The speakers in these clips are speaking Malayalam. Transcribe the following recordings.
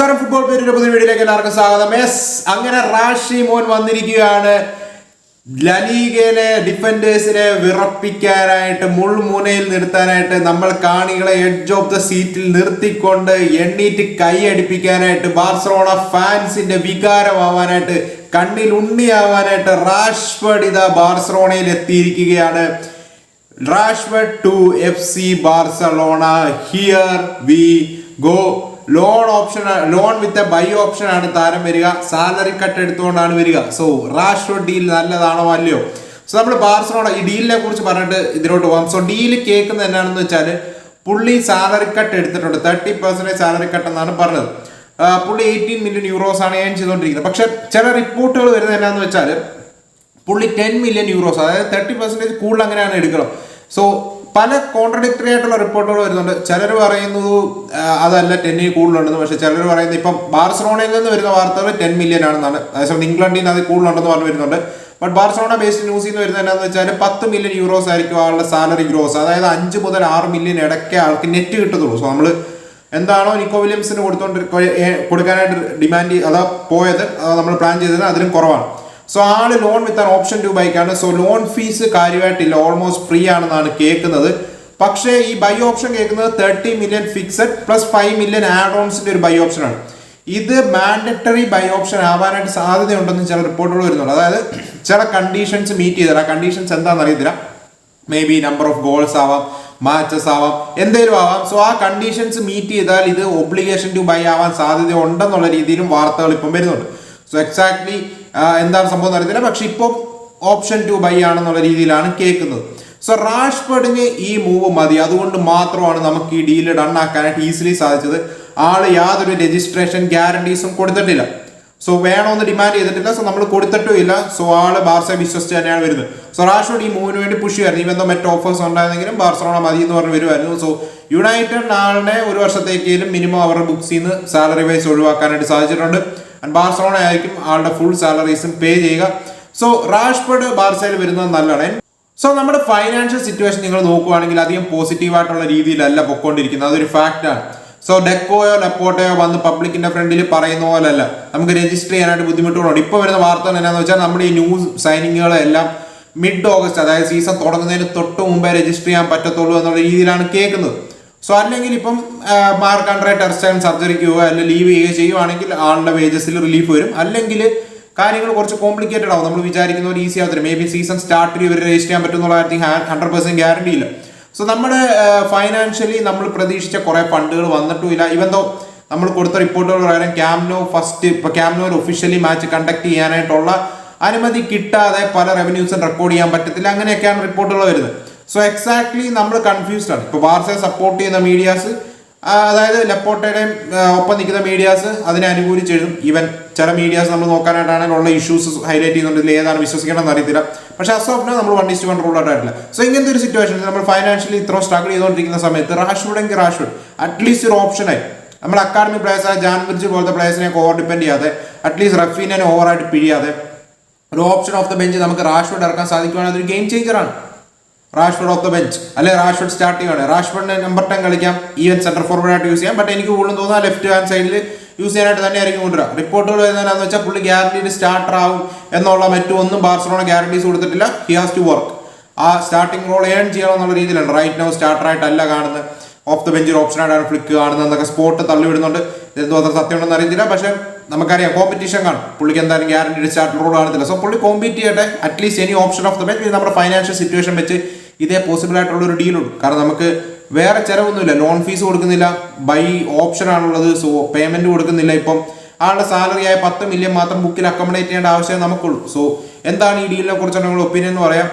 നമസ്കാരം, ഫുട്ബോൾ പേരിന്റെ പുതിയ വീഡിയോയിലേക്ക് എല്ലാവർക്കും സ്വാഗതം. അങ്ങനെ റാഷി മോൻ വന്നിരിക്കുകയാണ്. ലലീഗയിലെ ഡിഫൻഡേഴ്സിനെ വിറപ്പിക്കാനായിട്ട്, മുൾമുനയിൽ നിർത്താനായിട്ട്, നമ്മൾ കാണികളെ എഡ്ജ് ഓഫ് ദ സീറ്റിൽ നിർത്തിക്കൊണ്ട് എണ്ണീറ്റ് കൈയടിപ്പിക്കാനായിട്ട്, ബാർസലോണ ഫാൻസിന്റെ വികാരമാവാനായിട്ട്, കണ്ണിൽ ഉണ്ണിയാവാനായിട്ട് റാഷ്ഫോർഡ് ഇതാ ബാർസലോണയിൽ എത്തിയിരിക്കുകയാണ്. Rashford to FC Barcelona, here we go. Loan with a buy option ആണ് താരം വരിക. സാലറി കട്ട് എടുത്തുകൊണ്ടാണ് വരിക. സോ റാഷ്ഫോർഡ് ഡീൽ നല്ലതാണോ അല്ലയോ? സോ നമ്മൾ ബാർസലോണ ഈ ഡീലിനെ കുറിച്ച് പറഞ്ഞിട്ട് ഇതിലോട്ട് പോകാം. സോ ഡീല് കേൾക്കുന്നത് എന്നാണെന്ന് വെച്ചാൽ, പുള്ളി സാലറി കട്ട് എടുത്തിട്ടുണ്ട്. 30% സാലറി കട്ട് എന്നാണ് പറഞ്ഞത്. പുള്ളി 18 മില്യൺ യൂറോസ് ആണ് ഏൺ ചെയ്തുകൊണ്ടിരിക്കുന്നത്. പക്ഷെ ചില റിപ്പോർട്ടുകൾ വരുന്നത് എന്നാന്ന് വെച്ചാൽ, പുള്ളി 10 മില്യൺ യൂറോസ്, അതായത് 30% കൂടുതൽ അങ്ങനെയാണ് എടുക്കണം. സോ പല കോൺട്രഡിക്ടറി ആയിട്ടുള്ള റിപ്പോർട്ടുകൾ വരുന്നുണ്ട്. ചിലർ പറയുന്നത് അതല്ല, 10 കൂടുതലുണ്ടെന്ന്. പക്ഷെ ചിലർ പറയുന്നത് ഇപ്പം ബാർസലോണയിൽ നിന്ന് വരുന്ന വാർത്തകൾ 10 മില്യൺ ആണെന്നാണ്. അതേസമയം ഇംഗ്ലണ്ടിൽ നിന്ന് അത് കൂടുതലുണ്ടെന്ന് പറഞ്ഞു വരുന്നുണ്ട്. ബട്ട് ബാർസലോണ ബേസ്ഡ് ന്യൂസിൽ നിന്ന് വരുന്നത് എന്താണെന്ന് വെച്ചാൽ, 10 മില്യൺ യൂറോസ് ആയിരിക്കും ആളുടെ സാലറി ഗ്രോസ്. അതായത് 5 മുതൽ 6 മില്യൺ ഇടയ്ക്ക് ആൾക്ക് നെറ്റ് കിട്ടത്തുള്ളൂ. സോ നമ്മൾ എന്താണോ നിക്കോ വില്യംസിന് കൊടുക്കാനായിട്ട് ഡിമാൻഡ് അതാ പോയത്, നമ്മൾ പ്ലാൻ ചെയ്തത് അതിലും കുറവാണ്. സോ ആള് loan with an option to ബൈക്കാണ്. സോ ലോൺ ഫീസ് കാര്യമായിട്ടില്ല, ഓൾമോസ്റ്റ് ഫ്രീ ആണെന്നാണ് കേൾക്കുന്നത്. പക്ഷേ ഈ ബൈ ഓപ്ഷൻ കേൾക്കുന്നത് 30 million fixed plus 5 million add ഓൺസിന്റെ ഒരു ബൈ ഓപ്ഷൻ ആണ്. ഇത് മാൻഡറ്ററി ബൈ ഓപ്ഷൻ ആവാനായിട്ട് സാധ്യതയുണ്ടെന്ന് ചില റിപ്പോർട്ടുകൾ വരുന്നുണ്ട്. അതായത് ചില കണ്ടീഷൻസ് മീറ്റ് ചെയ്തില്ല. ആ കണ്ടീഷൻസ് എന്താണെന്ന് അറിയത്തില്ല. May be number of goals ആവാം, മാച്ചസ് ആവാം, എന്തേലും ആവാം. സോ ആ കണ്ടീഷൻസ് മീറ്റ് ചെയ്താൽ ഇത് ഒബ്ലിഗേഷൻ ടു ബൈ ആവാൻ സാധ്യത ഉണ്ടെന്നുള്ള രീതിയിലും വാർത്തകൾ ഇപ്പം വരുന്നുണ്ട്. സോ എക്സാക്ട്ലി എന്താണ് സംഭവം അറിയത്തില്ല. പക്ഷെ ഇപ്പം ഓപ്ഷൻ ടു ബൈ ആണെന്നുള്ള രീതിയിലാണ് കേൾക്കുന്നത്. സോ റാഷ്ഫോർഡിന് ഈ മൂവ് മതി. അതുകൊണ്ട് മാത്രമാണ് നമുക്ക് ഈ ഡീല് ഡൺ ആക്കാനായിട്ട് ഈസിലി സാധിച്ചത്. ആള് യാതൊരു രജിസ്ട്രേഷൻ ഗ്യാരണ്ടീസും കൊടുത്തിട്ടില്ല. സോ വേണമെന്ന് ഡിമാൻഡ് ചെയ്തിട്ടില്ല. സോ നമ്മൾ കൊടുത്തിട്ടും ഇല്ല. സോ ആള് ബാർസയെ വിശ്വസിച്ച് തന്നെയാണ് വരുന്നത്. സോ റാഷ്ഫോർഡ് ഈ മൂവിന് വേണ്ടി പുഷ് ചെയ്യുമായിരുന്നു. ഇവന്തോ മറ്റു ഓഫേഴ്സ് ഉണ്ടായിരുന്നെങ്കിലും ബാർസലോണ മതി എന്ന് പറഞ്ഞ് വരുമായിരുന്നു. സോ യുണൈറ്റഡ് ആളിനെ ഒരു വർഷത്തേക്കെങ്കിലും മിനിമം അവരുടെ ബുക്സിൽ നിന്ന് സാലറി വൈസ് ഒഴിവാക്കാനായിട്ട് സാധിച്ചിട്ടുണ്ട്. ആൻഡ് ബാർസലോണ ആയിരിക്കും ആളുടെ ഫുൾ സാലറീസും പേ ചെയ്യുക. സോ റാഷ്ഫോർഡ് ബാർസയിൽ വരുന്നത് നല്ലതാണ്. സോ നമ്മുടെ ഫൈനാൻഷ്യൽ സിറ്റുവേഷൻ നിങ്ങൾ നോക്കുകയാണെങ്കിൽ അധികം പോസിറ്റീവായിട്ടുള്ള രീതിയിലല്ല പൊക്കോണ്ടിരിക്കുന്നത്. അതൊരു ഫാക്റ്റാണ്. സോ ഡെക്കോയോ ലപ്പോട്ടയോ വന്ന് പബ്ലിക്കിന്റെ ഫ്രണ്ടിൽ പറയുന്ന പോലല്ല. നമുക്ക് രജിസ്റ്റർ ചെയ്യാനായിട്ട് ബുദ്ധിമുട്ടുകളുണ്ട്. ഇപ്പോൾ വരുന്ന വാർത്തകൾ എന്നാന്ന് വെച്ചാൽ, നമ്മുടെ ഈ ന്യൂ സൈനിങ്ങുകളെല്ലാം മിഡ് ഓഗസ്റ്റ്, അതായത് സീസൺ തുടങ്ങുന്നതിന് തൊട്ട് മുമ്പേ രജിസ്റ്റർ ചെയ്യാൻ പറ്റത്തുള്ളൂ എന്നുള്ള രീതിയിലാണ് കേൾക്കുന്നത്. സോ അല്ലെങ്കിൽ ഇപ്പം മാർക്ക് ആൻഡ്രേ ടെർ സ്റ്റെഗൻ സർജറിക്ക് പോവുക അല്ലെങ്കിൽ ലീവ് ചെയ്യുകയാണെങ്കിൽ ആളുടെ വേജസിൽ റിലീഫ് വരും. അല്ലെങ്കിൽ കാര്യങ്ങൾ കുറച്ച് കോംപ്ലിക്കേറ്റഡ് ആവും. നമ്മൾ വിചാരിക്കുന്ന പോലെ ഈസി ആവത്തില്ല. മേ ബി സീസൺ സ്റ്റാർട്ടിൽ ഇവർ രജിസ്റ്റർ ചെയ്യാൻ പറ്റുന്നുള്ള കാര്യത്തിൽ 100% ഗ്യാരണ്ടി ഇല്ല. സോ നമ്മുടെ ഫൈനാൻഷ്യലി നമ്മൾ പ്രതീക്ഷിച്ച കുറെ ഫണ്ടുകൾ വന്നിട്ടുമില്ല. ഇവന്തോ നമ്മൾ കൊടുത്ത റിപ്പോർട്ടുകൾ പ്രകാരം ക്യാമ്നോയിൽ ഒഫീഷ്യലി മാച്ച് കണ്ടക്ട് ചെയ്യാനായിട്ടുള്ള അനുമതി കിട്ടാതെ പല റവന്യൂസും റെക്കോർഡ് ചെയ്യാൻ പറ്റത്തില്ല. അങ്ങനെയൊക്കെയാണ് റിപ്പോർട്ടുകൾ വരുന്നത്. സോ എക്സാക്ട്ലി നമ്മൾ കൺഫ്യൂസ്ഡ് ആണ്. ഇപ്പോൾ ബാർസയെ സപ്പോർട്ട് ചെയ്യുന്ന മീഡിയാസ്, അതായത് ലപ്പോട്ടയുടെയും ഒപ്പം നിൽക്കുന്ന മീഡിയാസ് അതിനെ അനുകൂലിച്ച് എഴുതും. ഈവൻ ചില മീഡിയാസ് നമ്മൾ നോക്കാനായിട്ടാണെങ്കിൽ ഉള്ള ഇഷ്യൂസ് ഹൈലൈറ്റ് ചെയ്യുന്നുണ്ട്. ഏതാണ് വിശ്വസിക്കണമെന്ന് അറിയത്തില്ല. പക്ഷേ അസോഫിനെ നമ്മൾ 1:1 റൂൾ ആയിട്ടില്ല. സോ ഇങ്ങനത്തെ ഒരു സിറ്റുവേഷനിൽ നമ്മൾ ഫൈനാൻഷ്യലി ഇത്ര സ്ട്രഗിൾ ചെയ്തുകൊണ്ടിരിക്കുന്ന സമയത്ത് റാഷ്ഫോർഡ് അറ്റ്ലീസ്റ്റ് ഒരു ഓപ്ഷനായി നമ്മൾ അക്കാഡമി പ്ലേയേഴ്സായ ജാൻവിർജ് പോലത്തെ പ്ലേയേഴ്സിനെ ഓവർ ഡിപ്പെൻഡ് ചെയ്യാതെ, അറ്റ്ലീസ്റ്റ് റഫീനെ ഓവറായിട്ട് പിഴിയാതെ ഒരു ഓപ്ഷൻ ഓഫ് ദ ബെഞ്ച് നമുക്ക് റാഷ്ഫോർഡ് ഇറക്കാൻ സാധിക്കുകയാണെങ്കിൽ അതൊരു ഗെയിം ചേഞ്ചറാണ്. റാഷ്ഫോർഡ് ഓഫ് ദ ബെഞ്ച് അല്ലെ റാഷ്ഫോർഡ് സ്റ്റാർട്ട് ചെയ്യുകയാണ്. റാഷ്ഫോർഡിനെ നമ്പർ 10 കളിക്കാം, ഈവൻ സെന്റർ ഫോർവേഡ് ആയിട്ട് യൂസ് ചെയ്യാം. ബട്ട് എനിക്ക് കൂടുതലും തോന്നുന്നത് ലെഫ്റ്റ് ഹാൻഡ് സൈഡിൽ യൂസ് ചെയ്യാനായിട്ട് തന്നെയായിരിക്കും കൊണ്ടുവരിക. റിപ്പോർട്ടുകൾ വരുന്നതെന്ന് വെച്ചാൽ പുള്ളി ഗ്യാരണ്ടീഡ് സ്റ്റാർട്ടർ ആവും എന്നുള്ള മറ്റൊന്നും ബാർസലോണ ഗ്യാരണ്ടീസ് കൊടുത്തിട്ടില്ല. He has to work. ആ സ്റ്റാർട്ടിംഗ് റോൾ ഏൺ ചെയ്യണം എന്നുള്ള രീതിയിലാണ്. റൈറ്റ് നൗ സ്റ്റാർട്ടറായിട്ടല്ല കാണുന്നത്, ഓഫ് ദ ബെഞ്ച് ഒരു ഓപ്ഷനായിട്ടാണ് ഫ്ലിക്ക് കാണുന്നത് എന്നൊക്കെ സ്പോട്ട് തള്ളിവിടുന്നുണ്ട്. എന്തോ അത്ര സത്യം ഉണ്ടെന്ന് അറിയത്തില്ല. പക്ഷേ നമുക്കറിയാം കോമ്പറ്റീഷൻ കാണും. പുള്ളിക്ക് എന്തായാലും ഗ്യാരണ്ടീഡ് സ്റ്റാർട്ടർ റോൾ കാണത്തില്ല. സോ പുള്ളി കോമ്പീറ്റ് ചെയ്യട്ടെ. At least any option of the bench. നമ്മുടെ ഫൈനാൻഷ്യൽ സിറ്റുവേഷൻ വെച്ച് ഇതേ പോസിബിൾ ആയിട്ടുള്ള ഒരു ഡീലുണ്ട്. കാരണം നമുക്ക് വേറെ ചിലവൊന്നുമില്ല. ലോൺ ഫീസ് കൊടുക്കുന്നില്ല, ബൈ ഓപ്ഷൻ ആണുള്ളത്. സോ പേയ്മെന്റ് കൊടുക്കുന്നില്ല. ഇപ്പം ആളുടെ സാലറി ആയ 10 മില്യൺ മാത്രം ബുക്കിൽ അക്കോമഡേറ്റ് ചെയ്യേണ്ട ആവശ്യം നമുക്കുള്ളൂ. സോ എന്താണ് ഈ ഡീലിനെ കുറിച്ചാണ് നിങ്ങളുടെ ഒപ്പീനിയൻ എന്ന് പറയാം.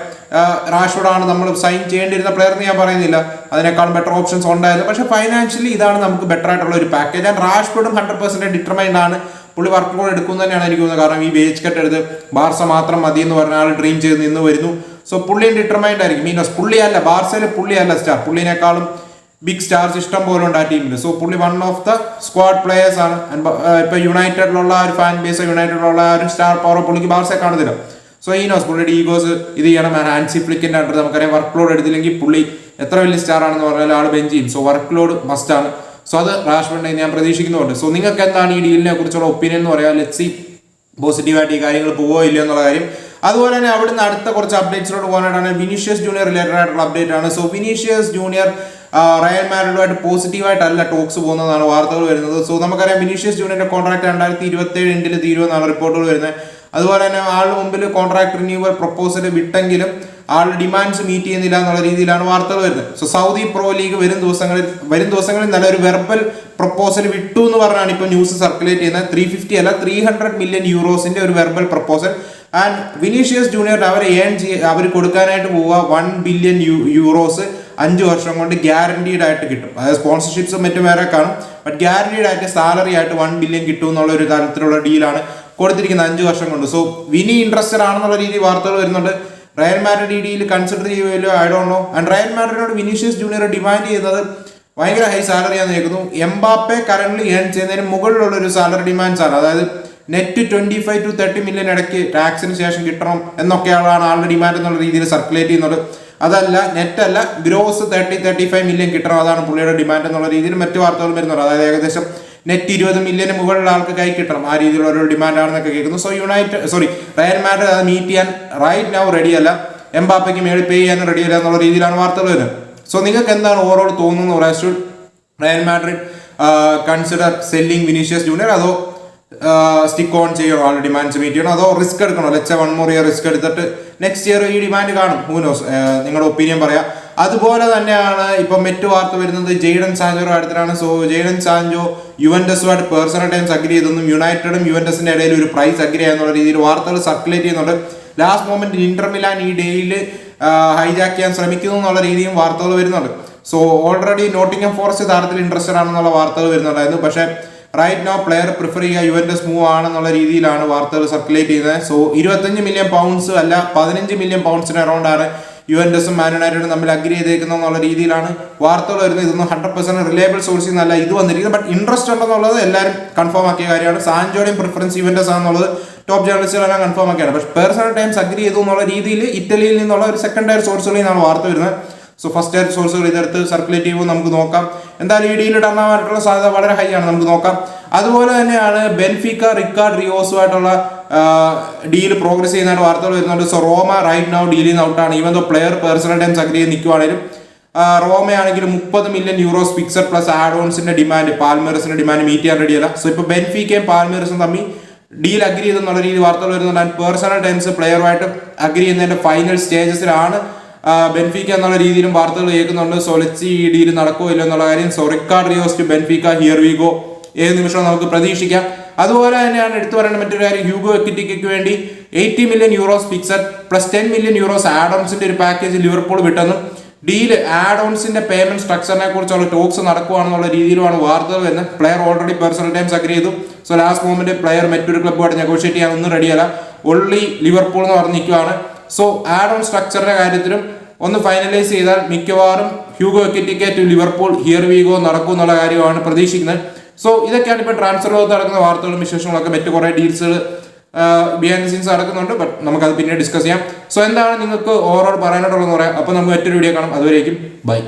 റാഷ്ഫോർഡാണ് നമ്മൾ സൈൻ ചെയ്യേണ്ടിയിരുന്ന പ്ലെയർ എന്ന് ഞാൻ പറയുന്നില്ല. അതിനേക്കാളും ബെറ്റർ ഓപ്ഷൻസ് ഉണ്ടായിരുന്നു. പക്ഷേ ഫൈനാൻഷ്യലി ഇതാണ് നമുക്ക് ബെറ്റർ ആയിട്ടുള്ള ഒരു പാക്കേജ്. ആൻഡ് റാഷ്ഫോർഡും 100% ഡിറ്റർമൈൻഡ് ആണ്. പുള്ളി വർക്ക് ലോഡ് എടുക്കും തന്നെയാണ് എനിക്ക് തോന്നുന്നത്. കാരണം ഈ വേജ് കട്ട് എടുത്ത് ബാർസ മാത്രം മതി എന്ന് പറഞ്ഞ ആൾ ഡ്രീം ചെയ്ത് നിന്ന് വരുന്നു. സോ പുള്ളിയും ഡിറ്റർമൈൻഡ് ആയിരിക്കും. മീൻസ് പുള്ളിയല്ല, ബാർസയിൽ പുള്ളിയല്ല സ്റ്റാർ. പുള്ളിനേക്കാളും ബിഗ് സ്റ്റാർസ് ഇഷ്ടം പോലെ ഉണ്ട് ആ ടീമിൽ. സോ പുള്ളി one of the squad players ആണ്. ഇപ്പൊ യുണൈറ്റഡിലുള്ള ഒരു ഫാൻ ബേസ്, യുണൈറ്റഡിലുള്ള ഒരു സ്റ്റാർ പവർ പുള്ളിക്ക് ബാർസയെ കാണുന്നില്ല. സോ ഈ നോസ് പുള്ളിയുടെ ഈഗോസ് ഇത് ചെയ്യണം. ഹാൻസി ഫ്ലിക്കിന്റെ അണ്ടർ നമുക്കറിയാം വർക്ക് ലോഡ് എടുത്തില്ലെങ്കിൽ പുള്ളി എത്ര വലിയ സ്റ്റാർ ആണെന്ന് പറഞ്ഞാൽ ആൾ ബെഞ്ച് ചെയ്യും. സോ വർക്ക് ലോഡ് മസ്റ്റ് ആണ്. സോ അത് റാഷ്ഫോർഡിനെ ഞാൻ പ്രതീക്ഷിക്കുന്നുണ്ട്. സോ നിങ്ങൾക്ക് എന്താണ് ഈ ഡീലിനെ കുറിച്ചുള്ള ഒപ്പീനിയൻ എന്ന് പറയാം. ലെറ്റ്സ് സീ പോസിറ്റീവായിട്ട് ഈ കാര്യങ്ങൾ പോവോ ഇല്ലയോ എന്നുള്ള കാര്യം. അതുപോലെ തന്നെ അവിടുന്ന് അടുത്ത കുറച്ച് അപ്ഡേറ്റ്സിലോട്ട് പോകാനായിട്ടാണ് വിനീഷ്യസ് ജൂനിയർ റിലേറ്റഡ് ആയിട്ടുള്ള അപ്ഡേറ്റ് ആണ്. സോ വിനീഷ്യസ് ജൂനിയർ റയൽ മാഡ്രിഡുമായിട്ട് പോസിറ്റീവായിട്ടല്ല ടോക്സ് പോകുന്നതാണ് വാർത്തകൾ വരുന്നത്. സോ നമുക്കറിയാം വിനീഷ്യസ് ജൂനിയറിന്റെ കോൺട്രാക്ട് 2027 എൻഡിൽ തീരുമെന്നാണ് റിപ്പോർട്ടുകൾ വരുന്നത്. അതുപോലെ തന്നെ ആളുടെ മുമ്പിൽ കോൺട്രാക്ട് റിന്യൂവൽ പ്രപ്പോസൽ വിട്ടെങ്കിലും ആളുടെ ഡിമാൻഡ്സ് മീറ്റ് ചെയ്യുന്നില്ല എന്നുള്ള രീതിയിലാണ് വാർത്തകൾ വരുന്നത്. സോ സൗദി പ്രോ ലീഗ് വരും ദിവസങ്ങളിൽ നല്ലൊരു വെർബൽ പ്രപ്പോസൽ വിട്ടു എന്ന് പറഞ്ഞാണ് ഇപ്പോൾ ന്യൂസ് സർക്കുലേറ്റ് ചെയ്യുന്നത്. 350 അല്ല 300 മില്യൺ യൂറോസിന്റെ ഒരു verbal proposal. And Vinicius junior അവർ കൊടുക്കാനായിട്ട് പോവുക 1 ബില്യൺ യൂറോസ് 5 വർഷം കൊണ്ട് ഗ്യാരണ്ടീഡ് ആയിട്ട് കിട്ടും. അതായത് സ്പോൺസർഷിപ്സും മറ്റും വേറെ കാണും, ബട്ട് ഗ്യാരണ്ടീഡ് ആയിട്ട് സാലറി ആയിട്ട് 1 ബില്യൺ കിട്ടും എന്നുള്ള ഒരു തരത്തിലുള്ള ഡീലാണ് കൊടുത്തിരിക്കുന്നത് 5 വർഷം കൊണ്ട്. സോ വിനി ഇൻട്രസ്റ്റഡ് ആണെന്നുള്ള രീതിയിൽ വാർത്തകൾ വരുന്നുണ്ട്. റയൽ മാഡ്രിഡ് ഈ ഡീൽ കൺസിഡർ ചെയ്യുമല്ലോ, I don't know. And Real മാഡ്രിഡിനോട് വിനീഷ്യസ് ജൂനിയർ ഡിമാൻഡ് ചെയ്യുന്നത് ഭയങ്കര ഹൈ സാലറിയാന്ന് കേൾക്കുന്നു. എംബാപ്പെ കറന്റ് ഏൺ ചെയ്യുന്നതിന് മുകളിലുള്ള ഒരു സാലറി ഡിമാൻഡ്സ് ആണ്. അതായത് നെറ്റ് 25 to 30 മില്യൺ ഇടയ്ക്ക് ടാക്സിന് ശേഷം കിട്ടണം എന്നൊക്കെയാണ് ആളുടെ ഡിമാൻഡ് എന്നുള്ള രീതിയിൽ സർക്കുലേറ്റ് ചെയ്യുന്നത്. അതല്ല, നെറ്റ് അല്ല, ഗ്രോസ് 30-35 മില്യൺ കിട്ടണം, അതാണ് പുള്ളിയുടെ ഡിമാൻഡ് എന്നുള്ള രീതിയിൽ മറ്റു വാർത്തകൾ വരുന്നുണ്ട്. അതായത് ഏകദേശം നെറ്റ് 20 മില്യന് മുകളിലുള്ള ആൾക്ക് കൈ കിട്ടണം, ആ രീതിയിലുള്ള ഒരു ഡിമാൻഡ് ആണെന്നൊക്കെ കേൾക്കുന്നു. സോ റയൽ മാഡ്രിഡ് അത് മീറ്റ് ചെയ്യാൻ റൈറ്റ് നൗ റെഡിയല്ല, എംബാപ്പയ്ക്ക് മേളിൽ പേ ചെയ്യാൻ റെഡിയല്ല എന്നുള്ള രീതിയിലാണ് വാർത്തകൾ വരുന്നത്. സോ നിങ്ങൾക്ക് എന്താണ് ഓവറോൾ തോന്നുന്നു? Real Madrid consider selling Vinicius junior, അതോ സ്റ്റിക്ക് ഓൺ ചെയ്യണോ, ആളുടെ ഡിമാൻഡ്സ് മീറ്റ് ചെയ്യണോ, അതോ റിസ്ക് എടുക്കണോ? ലെറ്റ്സ് 1 more year റിസ്ക് എടുത്തിട്ട് നെക്സ്റ്റ് ഇയർ ഈ ഡിമാൻഡ് കാണും, ഹൂനോസ്. നിങ്ങളുടെ ഒപ്പീനിയൻ പറയാം. അതുപോലെ തന്നെയാണ് ഇപ്പൊ മറ്റു വാർത്ത വരുന്നത് ജെയ്ഡൻ സാഞ്ചോയുടെ അടുത്താണ്. സോ ജെയ്ഡൻ സാഞ്ചോ യുവന്റസുമായിട്ട് പേഴ്സണൽ ടൈംസ് അഗ്രി ചെയ്തെന്നും യുണൈറ്റഡും യുവന്റസിന്റെ ഇടയിൽ ഒരു പ്രൈസ് അഗ്രി ചെയ്യാന്നുള്ള രീതിയിൽ വാർത്തകൾ സർക്കുലേറ്റ് ചെയ്യുന്നുണ്ട്. ലാസ്റ്റ് മൊമെന്റ് ഇന്റർ മിലാൻ ഈ ഡീൽ ഹൈജാക്ക് ചെയ്യാൻ ശ്രമിക്കുന്നു എന്നുള്ള രീതിയും വാർത്തകൾ വരുന്നുണ്ട്. സോ ഓൾറെഡി നോട്ടിംഗ്ഹാം ഫോറസ്റ്റ് താരത്തിൽ ഇൻട്രസ്റ്റഡ് ആണെന്നുള്ള വാർത്തകൾ വരുന്നുണ്ടായിരുന്നു. പക്ഷേ റൈറ്റ് നോ പ്ലെയർ പ്രിഫർ ചെയ്യുക യുവന്റസ് മൂവ് ആണെന്നുള്ള രീതിയിലാണ് വാർത്തകൾ സർക്കുലേറ്റ് ചെയ്യുന്നത്. സോ 25 മില്യൺ പൗണ്ട്സ് അല്ല 15 മില്യൺ പൗണ്ട്സിന് അറൗണ്ട് ആണ് യുവന്റസും മാൻ യുണൈറ്റഡും തമ്മിൽ അഗ്രി ചെയ്തേക്കുന്നത് എന്നുള്ള രീതിയിലാണ് വാർത്തകൾ വരുന്നത്. ഇതൊന്നും 100% റിലയബിൾ സോഴ്സിൽ നിന്നല്ല ഇത് വന്നിരിക്കുന്നത്, ബട്ട് ഇൻട്രസ്റ്റ് ഉണ്ടെന്നുള്ളത് എല്ലാവരും കൺഫേം ആക്കിയ കാര്യമാണ്. സാഞ്ചോയുടെയും പ്രിഫറൻസ് യുവന്റസ് ആണെന്നുള്ളത് ടോപ്പ് ജേർണലിസ്റ്റുകളെല്ലാം കൺഫേം ആക്കിയാണ്. പക്ഷേ പേഴ്സണൽ ടൈംസ് അഗ്രി ചെയ്തു എന്നുള്ള രീതിയിൽ ഇറ്റലിയിൽ നിന്നുള്ള ഒരു സെക്കൻഡറി സോഴ്സുകളിൽ നിന്നാണ് വാർത്ത വരുന്നത്. സോ ഫസ്റ്റ് ടയർ സോഴ്സുകൾ ഇതെടുത്ത് സർക്കുലേറ്റ് ചെയ്യുമ്പോൾ നമുക്ക് നോക്കാം. എന്തായാലും ഈ ഡീൽ ടർണാവായിട്ടുള്ള സാധ്യത വളരെ ഹൈ ആണ്, നമുക്ക് നോക്കാം. അതുപോലെ തന്നെയാണ് ബെൻഫിക്ക റിക്കാർഡ് റിയോസുമായിട്ടുള്ള ഡീൽ പ്രോഗ്രസ് ചെയ്യുന്നതായിട്ട് വാർത്തകൾ വരുന്നുണ്ട്. സോ റോമ റൈറ്റ് നൗ ഡീലിൽ നിന്ന് ഔട്ടാണ്. Even though player personal terms agree ചെയ്ത് നിൽക്കുവാണെങ്കിലും റോമയാണെങ്കിൽ 30 million euros fixed plus add ഓൺസിന്റെ ഡിമാൻഡ്, പാൽമേറസിന്റെ ഡിമാൻഡ് മീറ്റ് ചെയ്യാൻ റെഡിയല്ല. സോ ഇപ്പോൾ ബെൻഫിക്കയും പാൽമേറസും തമ്മിൽ ഡീൽ അഗ്രി ചെയ്തെന്നുള്ള രീതിയിൽ വാർത്തകൾ വരുന്നുണ്ട്. ആൻഡ് പേഴ്സണൽ ടൈംസ് പ്ലെയറുമായിട്ട് അഗ്രി ചെയ്യുന്നതിന്റെ ഫൈനൽ സ്റ്റേജസിലാണ് ബെൻഫിക്ക എന്നുള്ള രീതിയിലും വാർത്തകൾ കേൾക്കുന്നുണ്ട്. സോ ലെറ്റ്സ് ഈ ഡീൽ നടക്കുമോ ഇല്ലോ എന്നുള്ള കാര്യം. So Richard Rios to Benfica, here we go, ഏത് നിമിഷവും നമുക്ക് പ്രതീക്ഷിക്കാം. അതുപോലെ തന്നെയാണ് എടുത്തു പറയേണ്ട മറ്റൊരു കാര്യം, ഹ്യൂഗോ എക്കിറ്റിക്കയ്ക്ക് വേണ്ടി 80 million euros fixed plus 10 million euros add ഓൺസിന്റെ ഒരു പാക്കേജ് ലിവർപൂൾ വിട്ടെന്നും ഡീൽ ആഡ് ഓൺസിന്റെ പേയ്മെന്റ് സ്ട്രക്ചറിനെ കുറിച്ചുള്ള ടോക്സ് നടക്കുകയാണെന്നുള്ള രീതിയിലുമാണ് വാർത്തകൾ വരുന്നത്. Player already personal terms agree ചെയ്തു. സോ ലാസ്റ്റ് മൊമെന്റ് പ്ലെയർ മറ്റൊരു ക്ലബ്ബുമായിട്ട് നെഗോഷിയേറ്റ് ചെയ്യാൻ ഒന്നും റെഡിയല്ല, ഒൺലി ലിവർപൂൾ എന്ന് പറഞ്ഞ് നിൽക്കുകയാണ്. സോ ആഡ് ഓൺ സ്ട്രക്ചറിന്റെ കാര്യത്തിലും ഒന്ന് ഫൈനലൈസ് ചെയ്താൽ മിക്കവാറും Hugo Ekitike to Liverpool, here we go നടക്കും എന്നുള്ള കാര്യമാണ് പ്രതീക്ഷിക്കുന്നത്. സോ ഇതൊക്കെയാണ് ഇപ്പോൾ ട്രാൻസ്ഫർ ലോകത്ത് നടക്കുന്ന വാർത്തകളും വിശേഷങ്ങളൊക്കെ. മറ്റു കുറേ ഡീൽസുകൾ ബിഹൈൻഡ് സീൻസ് നടക്കുന്നുണ്ട്, ബട്ട് നമുക്കത് പിന്നെ ഡിസ്കസ് ചെയ്യാം. സോ എന്താണ് നിങ്ങൾക്ക് ഓവറോൾ പറയാനായിട്ടുള്ളതെന്ന് പറയാം. അപ്പോൾ നമുക്ക് മറ്റൊരു വീഡിയോ കാണാം. അതുവരേക്കും ബൈ.